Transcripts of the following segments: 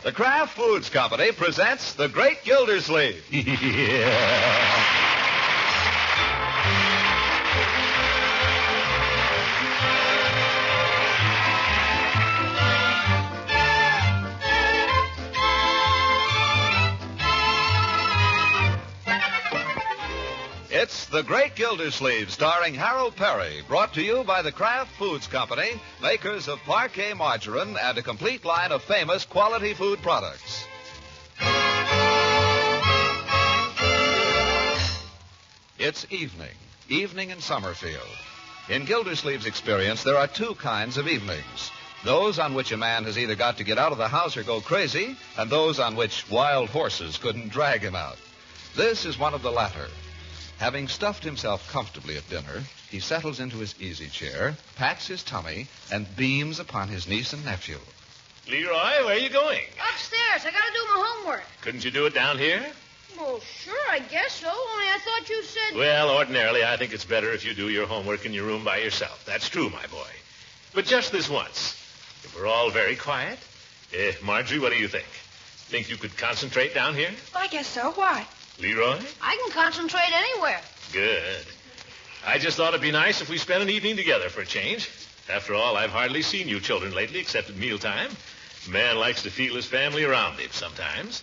The Kraft Foods Company presents The Great Gildersleeve. Yeah. It's The Great Gildersleeve, starring Harold Perry, brought to you by the Kraft Foods Company, makers of Parquet margarine and a complete line of famous quality food products. It's evening in Summerfield. In Gildersleeve's experience, there are two kinds of evenings. Those on which a man has either got to get out of the house or go crazy, and those on which wild horses couldn't drag him out. This is one of the latter. Having stuffed himself comfortably at dinner, he settles into his easy chair, pats his tummy, and beams upon his niece and nephew. Leroy, where are you going? Upstairs. I gotta do my homework. Couldn't you do it down here? Well, sure, I guess so. Only I thought you said... Well, ordinarily, I think it's better if you do your homework in your room by yourself. That's true, my boy. But just this once. If we're all very quiet. Marjorie, what do you think? Think you could concentrate down here? I guess so. Why? Leroy? I can concentrate anywhere. Good. I just thought it'd be nice if we spent an evening together for a change. After all, I've hardly seen you children lately except at mealtime. A man likes to feel his family around him sometimes.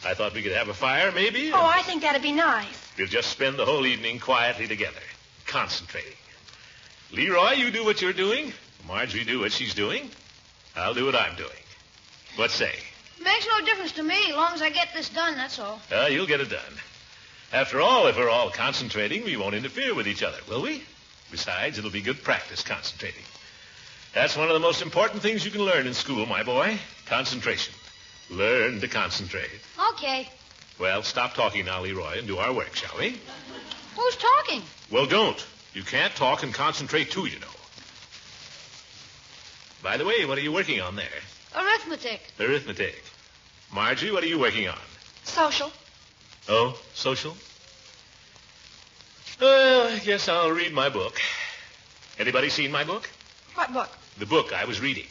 I thought we could have a fire, maybe. Oh, I think that'd be nice. We'll just spend the whole evening quietly together, concentrating. Leroy, you do what you're doing. Marjorie, do what she's doing. I'll do what I'm doing. What say? Makes no difference to me, as long as I get this done, that's all. You'll get it done. After all, if we're all concentrating, we won't interfere with each other, will we? Besides, it'll be good practice concentrating. That's one of the most important things you can learn in school, my boy. Concentration. Learn to concentrate. Okay. Well, stop talking now, Leroy, and do our work, shall we? Who's talking? Well, don't. You can't talk and concentrate, too, you know. By the way, what are you working on there? Arithmetic. Arithmetic. Margie, what are you working on? Social. Oh, social? Well, I guess I'll read my book. Anybody seen my book? What book? The book I was reading.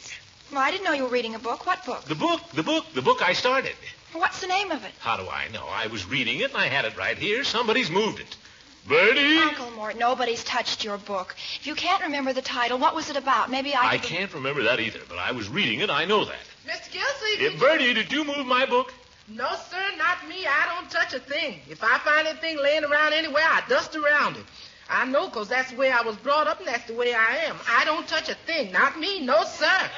Well, I didn't know you were reading a book. What book? The book I started. What's the name of it? How do I know? I was reading it and I had it right here. Somebody's moved it. Bertie! Uncle Mort, nobody's touched your book. If you can't remember the title, what was it about? Maybe I can't remember that either, but I was reading it. I know that. Mr. Gilsey, Bertie, did you move my book? No, sir, not me. I don't touch a thing. If I find anything laying around anywhere, I dust around it. I know, 'cause that's the way I was brought up, and that's the way I am. I don't touch a thing. Not me. No, sir.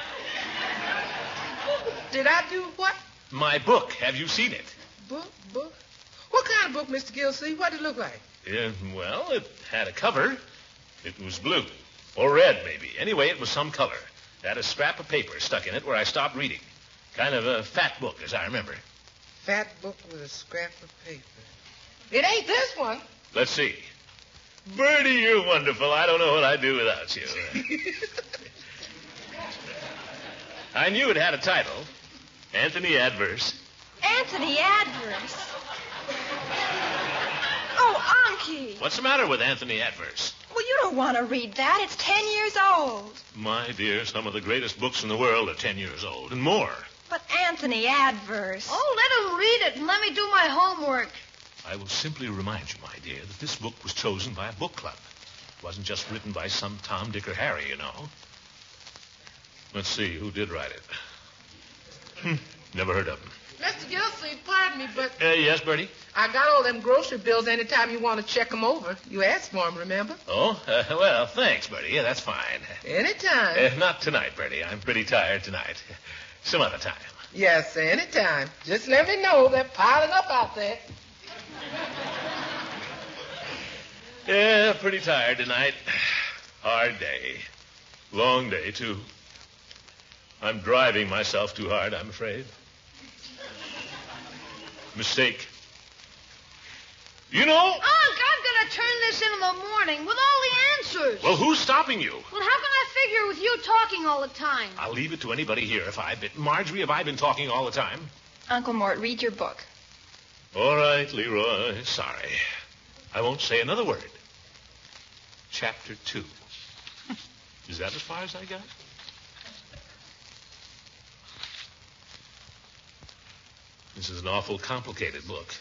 Did I do what? My book. Have you seen it? Book? What kind of book, Mr. Gilsey? What did it look like? Well, it had a cover. It was blue. Or red, maybe. Anyway, it was some color. It had a scrap of paper stuck in it where I stopped reading. Kind of a fat book, as I remember. Fat book with a scrap of paper. It ain't this one. Let's see. Bertie, you're wonderful. I don't know what I'd do without you. I knew it had a title. Anthony Adverse. Anthony Adverse. Oh, Unky. What's the matter with Anthony Adverse? Well, you don't want to read that. It's 10 years old. My dear, some of the greatest books in the world are 10 years old and more. But Anthony Adverse. Oh, let him read it and let me do my homework. I will simply remind you, my dear, that this book was chosen by a book club. It wasn't just written by some Tom, Dick, or Harry, you know. Let's see, who did write it? Never heard of him. Mr. Gilsey, pardon me, but... Yes, Bertie? I got all them grocery bills anytime you want to check them over. You asked for them, remember? Oh, well, thanks, Bertie. Yeah, that's fine. Anytime. Not tonight, Bertie. I'm pretty tired tonight. Some other time. Yes, sir, anytime. Just let me know. They're piling up out there. Yeah, pretty tired tonight. Hard day. Long day, too. I'm driving myself too hard, I'm afraid. Mistake. You know... Unc, I'm going to turn this in the morning with all the answers. Well, who's stopping you? Well, how can I figure with you talking all the time? I'll leave it to anybody here if I've been... Marjorie, have I been talking all the time? Uncle Mort, read your book. All right, Leroy. Sorry. I won't say another word. Chapter 2. Is that as far as I got? This is an awful complicated book.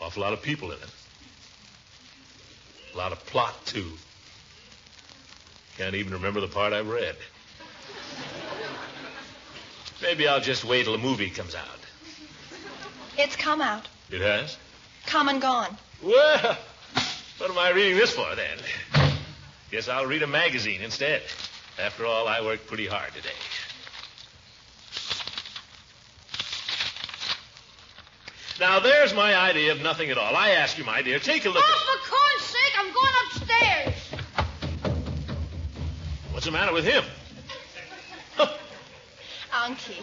Awful lot of people in it. A lot of plot, too. Can't even remember the part I've read. Maybe I'll just wait till the movie comes out. It's come out. It has? Come and gone. Well, what am I reading this for, then? Guess I'll read a magazine instead. After all, I worked pretty hard today. Now, there's my idea of nothing at all. I ask you, my dear, take a look Oh, for corn's sake, I'm going upstairs. What's the matter with him? Unky,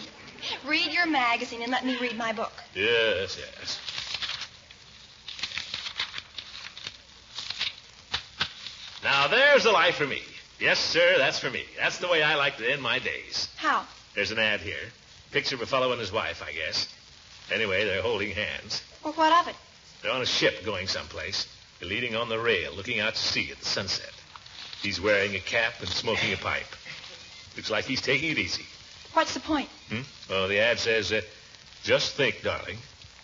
read your magazine and let me read my book. Yes, yes. Now, there's the life for me. Yes, sir, that's for me. That's the way I like to end my days. How? There's an ad here. Picture of a fellow and his wife, I guess. Anyway, they're holding hands. Well, what of it? They're on a ship going someplace. They're leaning on the rail, looking out to sea at the sunset. He's wearing a cap and smoking a pipe. Looks like he's taking it easy. What's the point? Well, the ad says, just think, darling,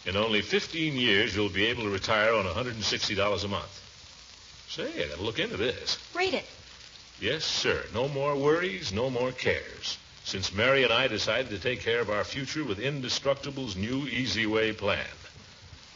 in only 15 years you'll be able to retire on $160 a month. Say, I gotta look into this. Read it. Yes, sir. No more worries, no more cares. Since Mary and I decided to take care of our future with Indestructible's new Easy Way plan.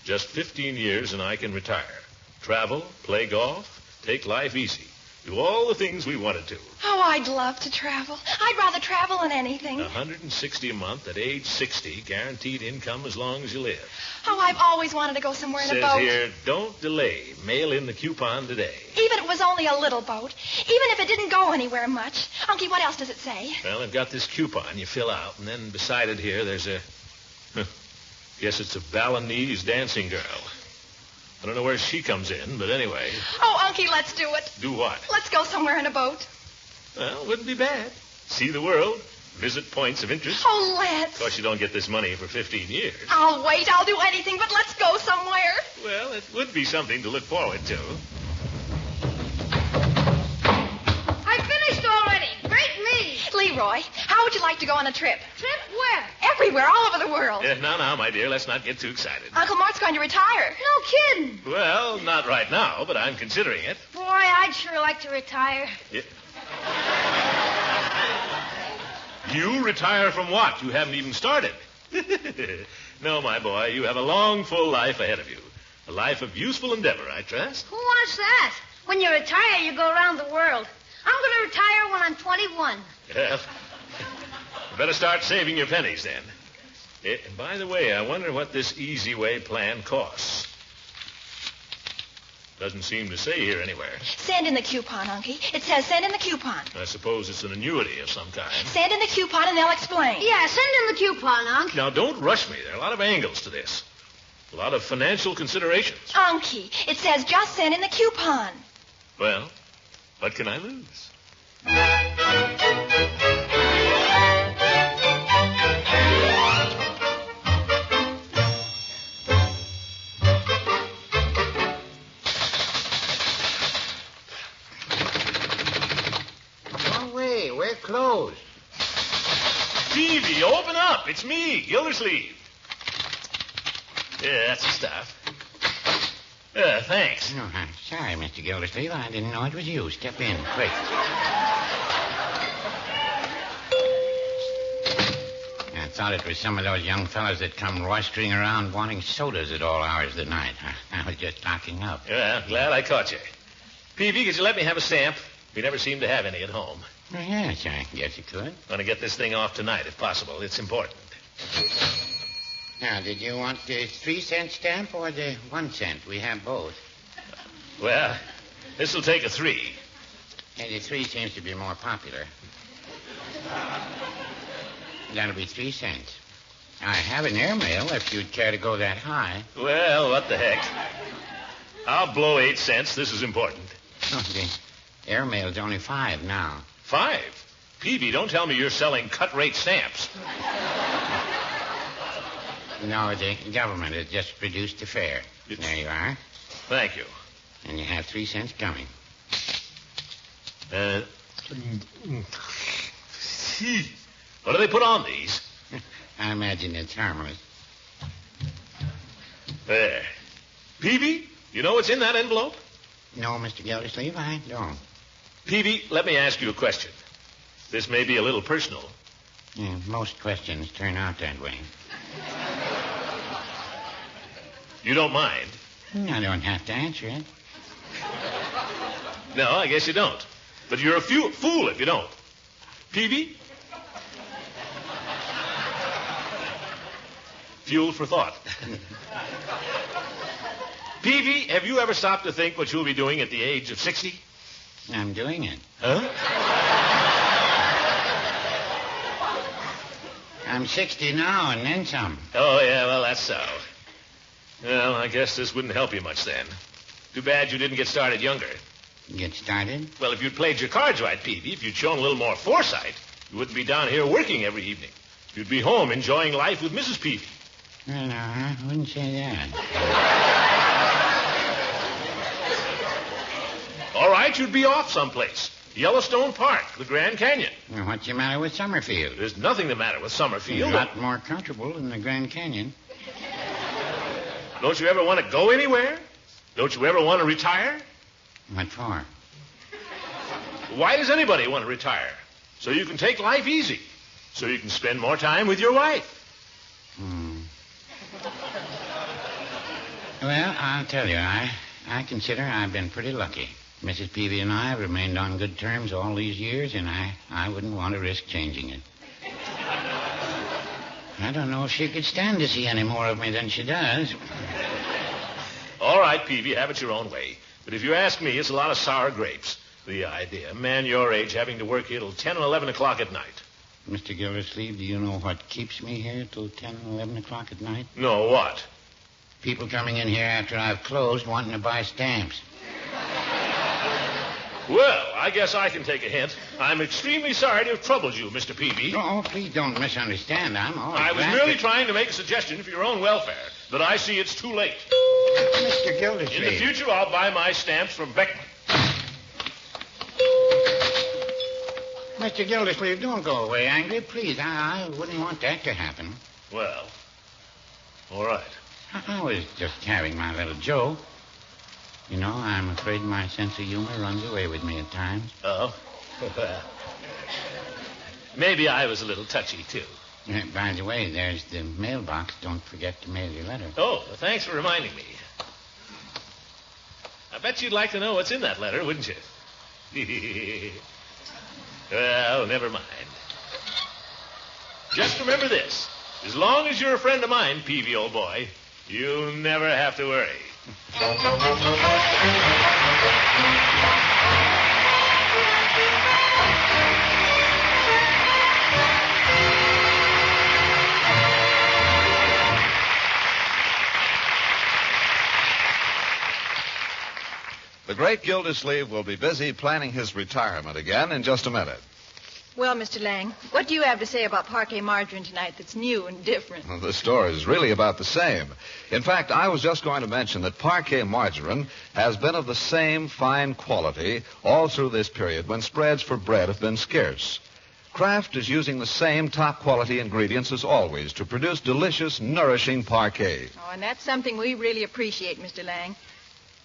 Just 15 years and I can retire. Travel, play golf, take life easy. Do all the things we wanted to. Oh, I'd love to travel. I'd rather travel than anything. $160 a month at age 60, guaranteed income as long as you live. Oh, I've always wanted to go somewhere in a Says boat. here, don't delay. Mail in the coupon today. Even if it was only a little boat. Even if it didn't go anywhere much. Unky, what else does it say? Well, I've got this coupon you fill out, and then beside it here there's a... Guess it's a Balinese dancing girl. I don't know where she comes in, but anyway. Oh, Unky, let's do it. Do what? Let's go somewhere in a boat. Well, wouldn't be bad. See the world. Visit points of interest. Oh, let's. Of course, you don't get this money for 15 years. I'll wait. I'll do anything, but let's go somewhere. Well, it would be something to look forward to. I finished already. Great me. Leroy, how would you like to go on a trip? Trip where? Everywhere, all over the world. Now, my dear, let's not get too excited. Uncle Mart's going to retire. No kidding. Well, not right now, but I'm considering it. Boy, I'd sure like to retire. Yeah. You retire from what? You haven't even started. No, my boy, you have a long, full life ahead of you. A life of useful endeavor, I trust. Who wants that? When you retire, you go around the world. I'm going to retire when I'm 21. Well, you better start saving your pennies then. And by the way, I wonder what this Easy Way plan costs. Doesn't seem to say here anywhere. Send in the coupon, Unky. It says send in the coupon. I suppose it's an annuity of some kind. Send in the coupon and they'll explain. Yeah, send in the coupon, Unc. Now, don't rush me. There are a lot of angles to this. A lot of financial considerations. Unky, it says just send in the coupon. Well, what can I lose? We're closed. Peavy, open up. It's me, Gildersleeve. Yeah, that's the stuff. Thanks. No, I'm sorry, Mr. Gildersleeve. I didn't know it was you. Step in, quick. I thought it was some of those young fellas that come roistering around wanting sodas at all hours of the night. I was just locking up. Yeah, glad I caught you. Peavy, could you let me have a stamp? We never seem to have any at home. Well, yes, I guess you could. Want to get this thing off tonight, if possible. It's important. Now, did you want the 3-cent stamp or the 1 cent? We have both. Well, this'll take a 3. And the 3 seems to be more popular. That'll be 3 cents. I have an airmail if you'd care to go that high. Well, what the heck. I'll blow 8 cents. This is important. Oh, the airmail's only 5 now. 5? Peavy, don't tell me you're selling cut-rate stamps. No, the government has just reduced the fare. There you are. Thank you. And you have 3 cents coming. What do they put on these? I imagine it's harmless. There. Peavy, you know what's in that envelope? No, Mr. Gildersleeve, I don't. Peavy, let me ask you a question. This may be a little personal. Yeah, most questions turn out that way. You don't mind? I don't have to answer it. No, I guess you don't. But you're a fool if you don't. Peavy? Fuel for thought. Peavy, have you ever stopped to think what you'll be doing at the age of 60? I'm doing it. Huh? I'm 60 now and then some. Oh, yeah, well, that's so. Well, I guess this wouldn't help you much then. Too bad you didn't get started younger. Get started? Well, if you'd played your cards right, Peavy, if you'd shown a little more foresight, you wouldn't be down here working every evening. You'd be home enjoying life with Mrs. Peavy. Well, no, I wouldn't say that. All right, you'd be off someplace. Yellowstone Park, the Grand Canyon. Well, what's the matter with Summerfield? There's nothing the matter with Summerfield. A lot more comfortable than the Grand Canyon. Don't you ever want to go anywhere? Don't you ever want to retire? What for? Why does anybody want to retire? So you can take life easy. So you can spend more time with your wife. Well, I'll tell you, I consider I've been pretty lucky. Mrs. Peavy and I have remained on good terms all these years, and I wouldn't want to risk changing it. I don't know if she could stand to see any more of me than she does. All right, Peavy, have it your own way. But if you ask me, it's a lot of sour grapes. The idea, a man your age having to work here till 10 or 11 o'clock at night. Mr. Gildersleeve, do you know what keeps me here till 10 or 11 o'clock at night? No, what? People coming in here after I've closed wanting to buy stamps. Well, I guess I can take a hint. I'm extremely sorry to have troubled you, Mr. Peavy. Oh, please don't misunderstand. I'm always I was glad merely to... trying to make a suggestion for your own welfare, but I see it's too late. Mr. Gildersleeve. In the future, I'll buy my stamps from Beckman. Mr. Gildersleeve, don't go away angry, please. I wouldn't want that to happen. Well, all right. I was just having my little joke. You know, I'm afraid my sense of humor runs away with me at times. Oh? Maybe I was a little touchy, too. By the way, there's the mailbox. Don't forget to mail your letter. Oh, well, thanks for reminding me. I bet you'd like to know what's in that letter, wouldn't you? Well, never mind. Just remember this. As long as you're a friend of mine, Peavy, old boy, you'll never have to worry. The great Gildersleeve will be busy planning his retirement again in just a minute. Well, Mr. Lang, what do you have to say about parquet margarine tonight that's new and different? Well, the story is really about the same. In fact, I was just going to mention that parquet margarine has been of the same fine quality all through this period when spreads for bread have been scarce. Kraft is using the same top-quality ingredients as always to produce delicious, nourishing parquet. Oh, and that's something we really appreciate, Mr. Lang.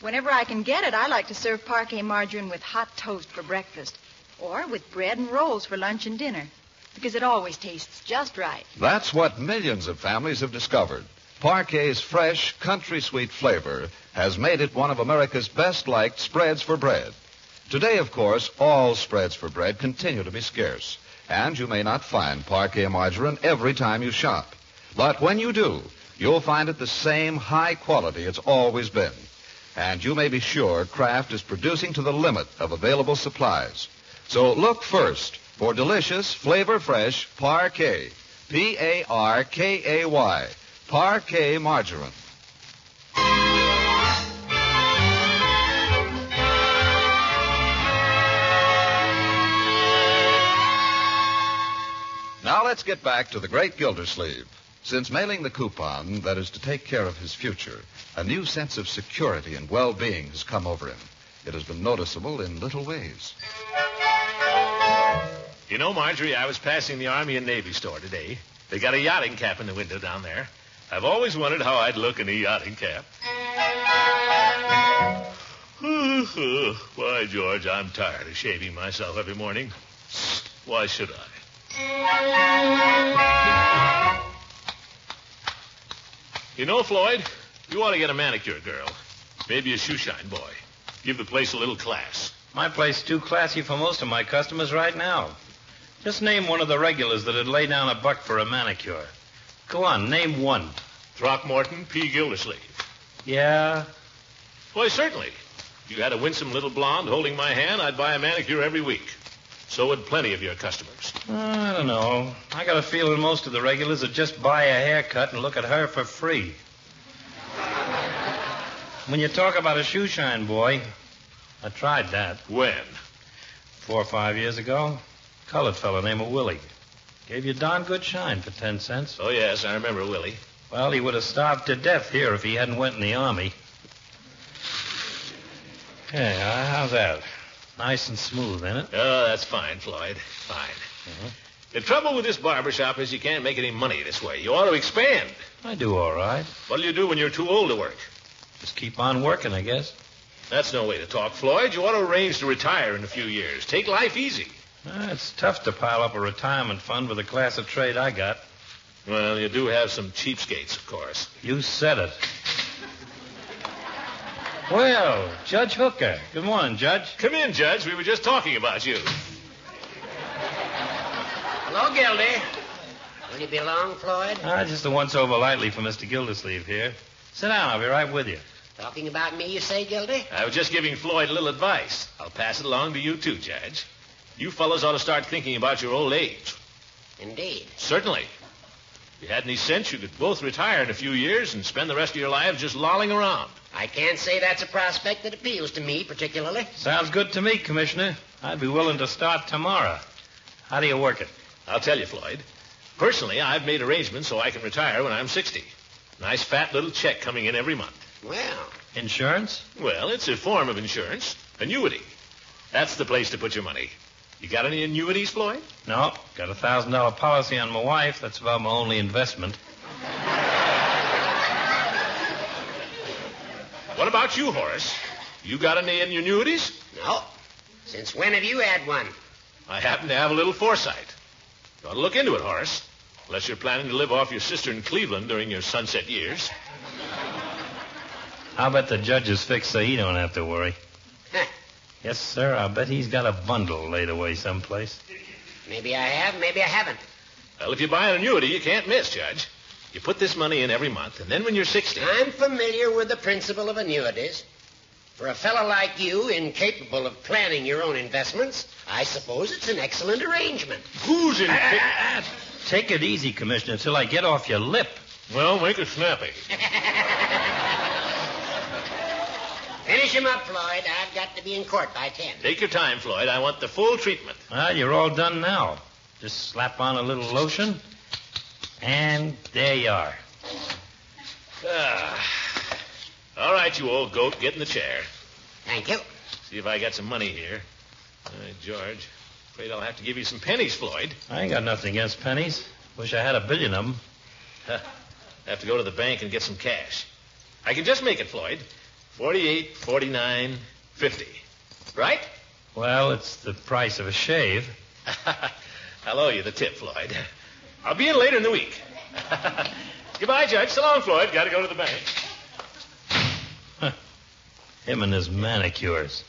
Whenever I can get it, I like to serve parquet margarine with hot toast for breakfast or with bread and rolls for lunch and dinner because it always tastes just right. That's what millions of families have discovered. Parquet's fresh, country-sweet flavor has made it one of America's best-liked spreads for bread. Today, of course, all spreads for bread continue to be scarce, and you may not find parquet margarine every time you shop. But when you do, you'll find it the same high quality it's always been. And you may be sure Kraft is producing to the limit of available supplies. So look first for delicious, flavor-fresh Parquet. P-A-R-K-A-Y. Parquet margarine. Now let's get back to the great Gildersleeve. Since mailing the coupon that is to take care of his future, a new sense of security and well-being has come over him. It has been noticeable in little ways. You know, Marjorie, I was passing the Army and Navy store today. They got a yachting cap in the window down there. I've always wondered how I'd look in a yachting cap. Why, George, I'm tired of shaving myself every morning. Why should I? You know, Floyd, you ought to get a manicure girl. Maybe a shoeshine boy. Give the place a little class. My place is too classy for most of my customers right now. Just name one of the regulars that'd lay down a buck for a manicure. Go on, name one. Throckmorton P. Gildersleeve. Yeah? Why, certainly. If you had a winsome little blonde holding my hand, I'd buy a manicure every week. So would plenty of your customers. I don't know. I got a feeling most of the regulars would just buy a haircut and look at her for free. When you talk about a shoeshine boy, I tried that. When? 4 or 5 years ago. Colored fellow named Willie. Gave you a darn good shine for 10 cents. Oh, yes, I remember Willie. Well, he would have starved to death here if he hadn't went in the Army. Hey, how's that? Nice and smooth, ain't it? Oh, that's fine, Floyd. Fine. Uh-huh. The trouble with this barber shop is you can't make any money this way. You ought to expand. I do all right. What'll you do when you're too old to work? Just keep on working, I guess. That's no way to talk, Floyd. You ought to arrange to retire in a few years. Take life easy. It's tough to pile up a retirement fund with the class of trade I got. Well, you do have some cheapskates, of course. You said it. Well, Judge Hooker. Good morning, Judge. Come in, Judge. We were just talking about you. Hello, Gildy. Will you be along, Floyd? Just a once-over lightly for Mr. Gildersleeve here. Sit down. I'll be right with you. Talking about me, you say, Gildy? I was just giving Floyd a little advice. I'll pass it along to you, too, Judge. You fellows ought to start thinking about your old age. Indeed. Certainly. If you had any sense, you could both retire in a few years and spend the rest of your lives just lolling around. I can't say that's a prospect that appeals to me particularly. Sounds good to me, Commissioner. I'd be willing to start tomorrow. How do you work it? I'll tell you, Floyd. Personally, I've made arrangements so I can retire when I'm 60. Nice fat little check coming in every month. Well, Insurance? Well, it's a form of insurance. Annuity. That's the place to put your money. You got any annuities, Floyd? No. Got a $1,000 policy on my wife. That's about my only investment. What about you, Horace? You got any annuities? no. Since when have you had one? I happen to have a little foresight. You ought to look into it, Horace. Unless you're planning to live off your sister in Cleveland during your sunset years. I'll bet the judge is fixed so he don't have to worry. Huh. Yes, sir. I'll bet he's got a bundle laid away someplace. Maybe I have, maybe I haven't. Well, if you buy an annuity, you can't miss, Judge. You put this money in every month, and then when you're 60... I'm familiar with the principle of annuities. For a fellow like you, incapable of planning your own investments, I suppose it's an excellent arrangement. Who's in... Take it easy, Commissioner, till I get off your lip. Well, make it snappy. Finish him up, Floyd. I've got to be in court by 10. Take your time, Floyd. I want the full treatment. Well, you're all done now. Just slap on a little lotion, and there you are. All right, you old goat, get in the chair. Thank you. See if I got some money here. George, afraid I'll have to give you some pennies, Floyd. I ain't got nothing against pennies. Wish I had 1 billion of them. Have to go to the bank and get some cash. I can just make it, Floyd. 48, 49, 50. Right? Well, it's the price of a shave. I'll owe you the tip, Floyd. I'll be in later in the week. Goodbye, Judge. So long, Floyd. Got to go to the bank. Him and his manicures.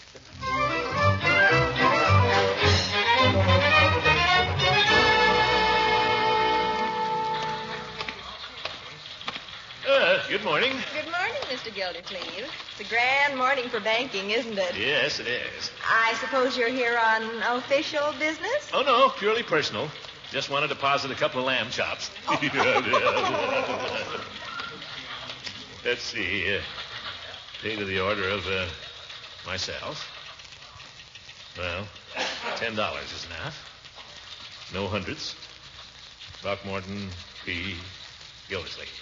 Good morning. Good morning, Mr. Gildersleeve. It's a grand morning for banking, isn't it? Yes, it is. I suppose you're here on official business? Oh, no, purely personal. Just want to deposit a couple of lamb chops. Let's see. Pay to the order of myself. Well, $10 is enough. No hundreds. Throckmorton P. Gildersleeve.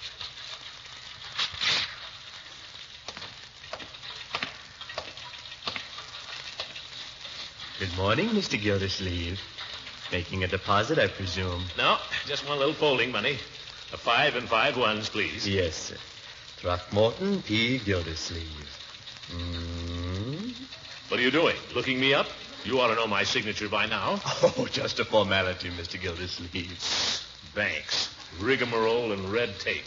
Good morning, Mr. Gildersleeve. Making a deposit, I presume. No, just one little folding money. A 5 and 5 ones, please. Yes, sir. Throckmorton P. Gildersleeve. What are you doing? Looking me up? You ought to know my signature by now. Oh, just a formality, Mr. Gildersleeve. Banks, rigmarole, and red tape.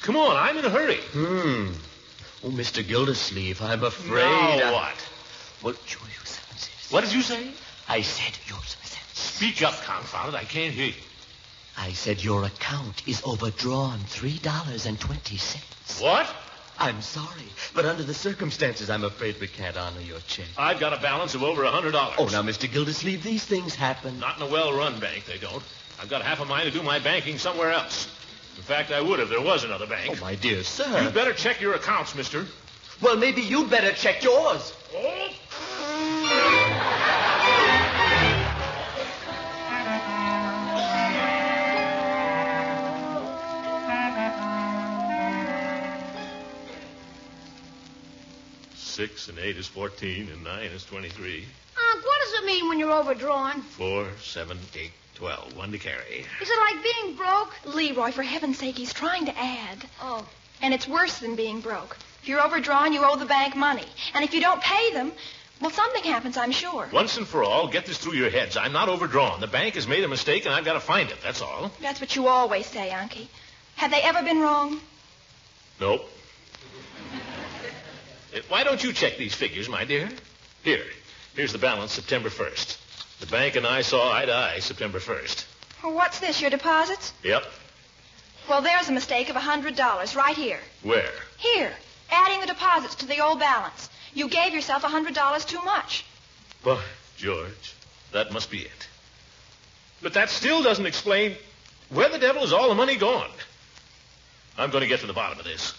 Come on, I'm in a hurry. Oh, Mr. Gildersleeve, I'm afraid... Now what? Well, What did you say? I said yours. Speak up, confound it. I can't hear you. I said your account is overdrawn $3.20. What? I'm sorry, but under the circumstances, I'm afraid we can't honor your check. I've got a balance of over $100. Oh, now, Mr. Gildersleeve, these things happen. Not in a well-run bank, they don't. I've got half a mind to do my banking somewhere else. In fact, I would if there was another bank. Oh, my dear sir. You'd better check your accounts, mister. Well, maybe you'd better check yours. Oh. 6 and 8 is 14, and 9 is 23. What does it mean when you're overdrawn? 4, 7, 8, 12. 1 to carry. Is it like being broke? Leroy, for heaven's sake, he's trying to add. Oh. And it's worse than being broke. If you're overdrawn, you owe the bank money. And if you don't pay them, well, something happens, I'm sure. Once and for all, get this through your heads. I'm not overdrawn. The bank has made a mistake, and I've got to find it. That's all. That's what you always say, Unky. Have they ever been wrong? Nope. Why don't you check these figures, my dear? Here's the balance September 1st. The bank and I saw eye to eye September 1st. Well, what's this, your deposits? Yep. Well, there's a mistake of $100 right here. Where? Here, adding the deposits to the old balance. You gave yourself $100 too much. By George, that must be it. But that still doesn't explain where the devil is all the money gone. I'm going to get to the bottom of this.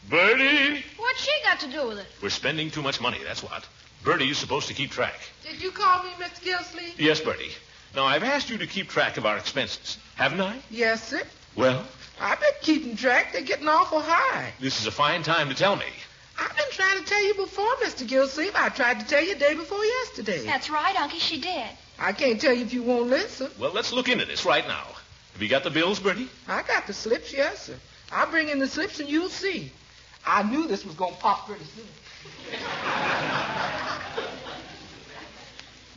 Bertie! What's she got to do with it? We're spending too much money, that's what. Bertie is supposed to keep track. Did you call me, Mr. Gildersleeve? Yes, Bertie. Now, I've asked you to keep track of our expenses, haven't I? Yes, sir. Well? I've been keeping track. They're getting awful high. This is a fine time to tell me. I've been trying to tell you before, Mr. Gildersleeve. I tried to tell you day before yesterday. That's right, Unky, she did. I can't tell you if you won't listen. Well, let's look into this right now. Have you got the bills, Bertie? I got the slips, yes, sir. I'll bring in the slips and you'll see. I knew this was going to pop pretty soon.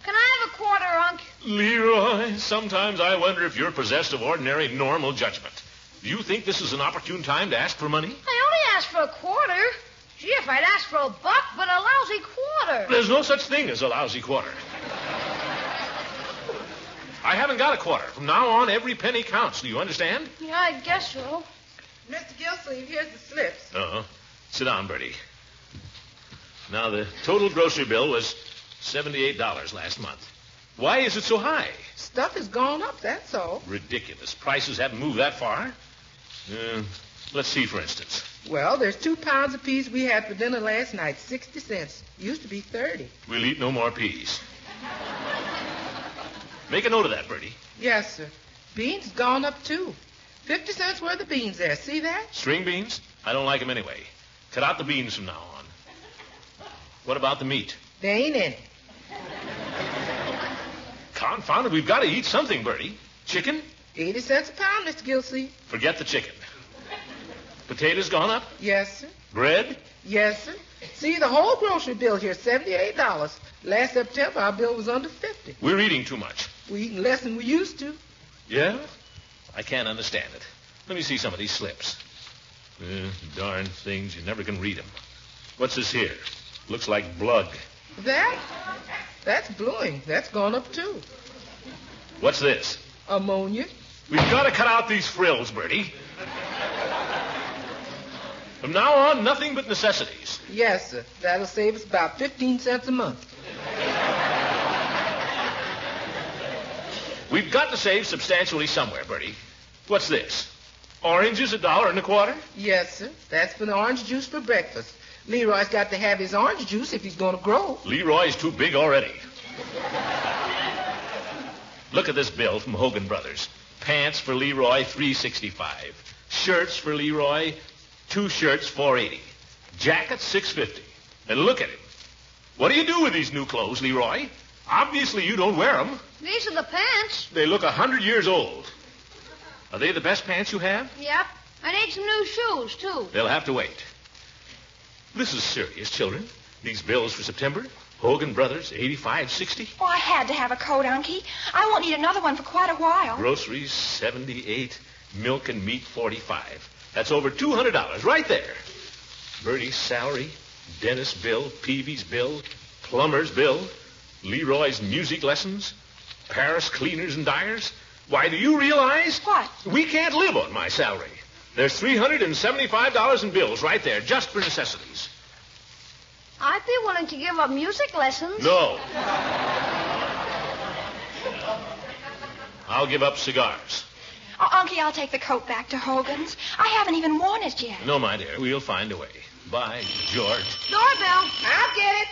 Can I have a quarter, Unc? Leroy, sometimes I wonder if you're possessed of ordinary, normal judgment. Do you think this is an opportune time to ask for money? I only asked for a quarter. Gee, if I'd asked for a buck, but a lousy quarter. There's no such thing as a lousy quarter. I haven't got a quarter. From now on, every penny counts. Do you understand? Yeah, I guess so. Mr. Gildersleeve, here's the slips. Uh-huh. Sit down, Bertie. Now, the total grocery bill was $78 last month. Why is it so high? Stuff has gone up, that's all. Ridiculous. Prices haven't moved that far. Let's see, for instance. Well, there's 2 pounds of peas we had for dinner last night, 60 cents. Used to be 30. We'll eat no more peas. Make a note of that, Bertie. Yes, sir. Beans has gone up, too. 50 cents worth of beans there. See that? String beans? I don't like them anyway. Cut out the beans from now on. What about the meat? There ain't any. Confound it, we've got to eat something, Bertie. Chicken? 80 cents a pound, Mr. Gildersleeve. Forget the chicken. Potatoes gone up? Yes, sir. Bread? Yes, sir. See, the whole grocery bill here, $78. Last September, our bill was under 50. We're eating too much. We're eating less than we used to. Yeah? I can't understand it. Let me see some of these slips. Darn things, you never can read them. What's this here? Looks like blood. That's bluing. That's gone up, too. What's this? Ammonia. We've got to cut out these frills, Bertie. From now on, nothing but necessities. Yes, sir. That'll save us about 15 cents a month. We've got to save substantially somewhere, Bertie. What's this? Oranges $1.25? Yes, sir. That's for the orange juice for breakfast. Leroy's got to have his orange juice if he's going to grow. Leroy's too big already. Look at this bill from Hogan Brothers. Pants for Leroy, $3.65. Shirts for Leroy, 2 shirts, $4.80. Jackets, $6.50. And look at him. What do you do with these new clothes, Leroy? Obviously, you don't wear them. These are the pants. They look 100 years old. Are they the best pants you have? Yep. I need some new shoes, too. They'll have to wait. This is serious, children. These bills for September. Hogan Brothers, $85.60. Oh, I had to have a coat, Unky. I won't need another one for quite a while. Groceries, $78. Milk and meat, $45. That's over $200 right there. Bertie's salary, Dennis' bill, Peavy's bill, plumber's bill, Leroy's music lessons, Paris cleaners and dyers. Why, do you realize? What? We can't live on my salary. There's $375 in bills right there, just for necessities. I'd be willing to give up music lessons. No. I'll give up cigars. Oh, Unky, I'll take the coat back to Hogan's. I haven't even worn it yet. No, my dear, we'll find a way. By George. Doorbell. I'll get it.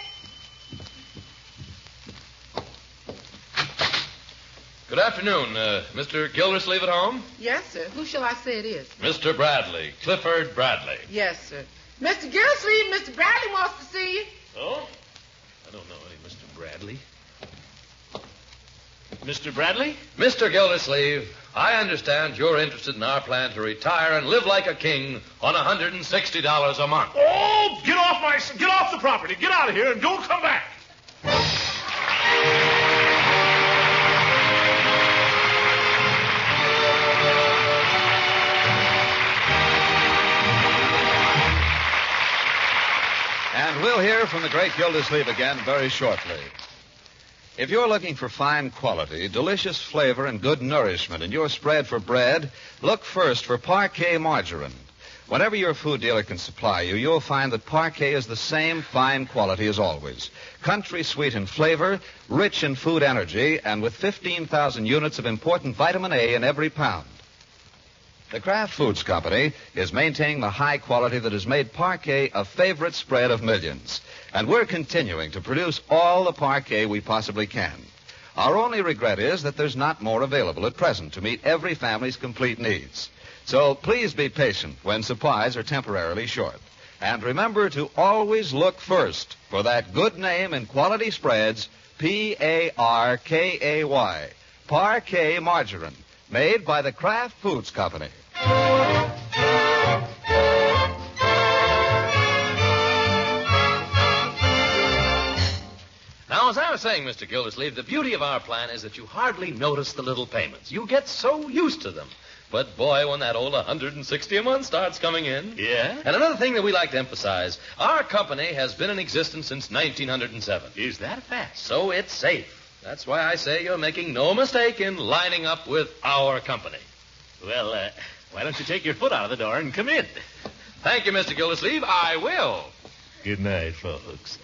Good afternoon. Mr. Gildersleeve at home? Yes, sir. Who shall I say it is? Mr. Bradley. Clifford Bradley. Yes, sir. Mr. Gildersleeve, Mr. Bradley wants to see you. Oh? I don't know any Mr. Bradley. Mr. Bradley? Mr. Gildersleeve, I understand you're interested in our plan to retire and live like a king on $160 a month. Oh, get off the property. Get out of here and don't come back. And we'll hear from the great Gildersleeve again very shortly. If you're looking for fine quality, delicious flavor, and good nourishment in your spread for bread, look first for Parquet margarine. Whenever your food dealer can supply you, you'll find that Parquet is the same fine quality as always. Country sweet in flavor, rich in food energy, and with 15,000 units of important vitamin A in every pound. The Kraft Foods Company is maintaining the high quality that has made Parquet a favorite spread of millions. And we're continuing to produce all the Parquet we possibly can. Our only regret is that there's not more available at present to meet every family's complete needs. So please be patient when supplies are temporarily short. And remember to always look first for that good name in quality spreads, Parkay. Parquet margarine, made by the Kraft Foods Company. Now, as I was saying, Mr. Gildersleeve, the beauty of our plan is that you hardly notice the little payments. You get so used to them. But, boy, when that old $160 a month starts coming in... Yeah? And another thing that we like to emphasize, our company has been in existence since 1907. Is that a fact? So it's safe. That's why I say you're making no mistake in lining up with our company. Well, why don't you take your foot out of the door and come in? Thank you, Mr. Gildersleeve. I will. Good night, folks.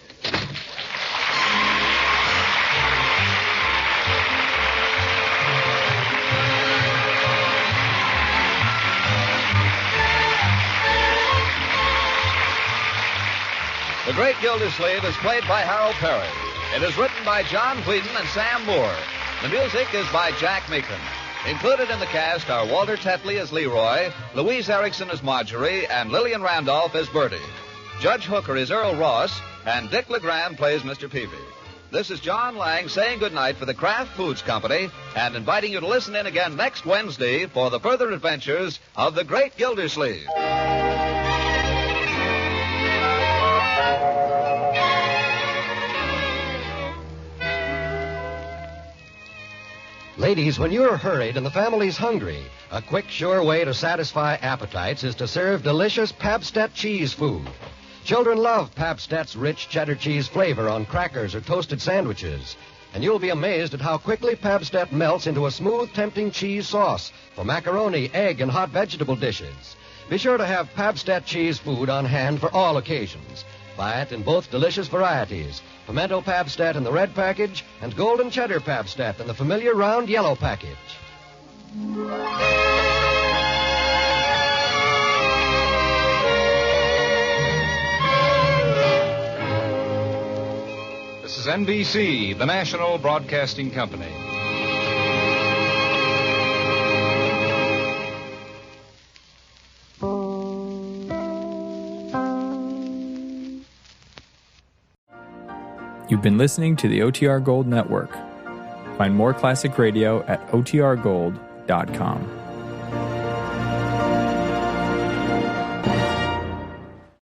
The Great Gildersleeve is played by Harold Perry. It is written by John Whedon and Sam Moore. The music is by Jack Meakin. Included in the cast are Walter Tetley as Leroy, Louise Erickson as Marjorie, and Lillian Randolph as Bertie. Judge Hooker is Earl Ross, and Dick LeGrand plays Mr. Peavy. This is John Lang saying goodnight for the Kraft Foods Company and inviting you to listen in again next Wednesday for the further adventures of the Great Gildersleeve. Ladies, when you're hurried and the family's hungry, a quick, sure way to satisfy appetites is to serve delicious Pabstet cheese food. Children love Pabstet's rich cheddar cheese flavor on crackers or toasted sandwiches. And you'll be amazed at how quickly Pabstet melts into a smooth, tempting cheese sauce for macaroni, egg, and hot vegetable dishes. Be sure to have Pabstet cheese food on hand for all occasions. Buy it in both delicious varieties. Pimento Pabstet in the red package and golden cheddar Pabstet in the familiar round yellow package. This is NBC, the National Broadcasting Company. You've been listening to the OTR Gold Network. Find more classic radio at otrgold.com.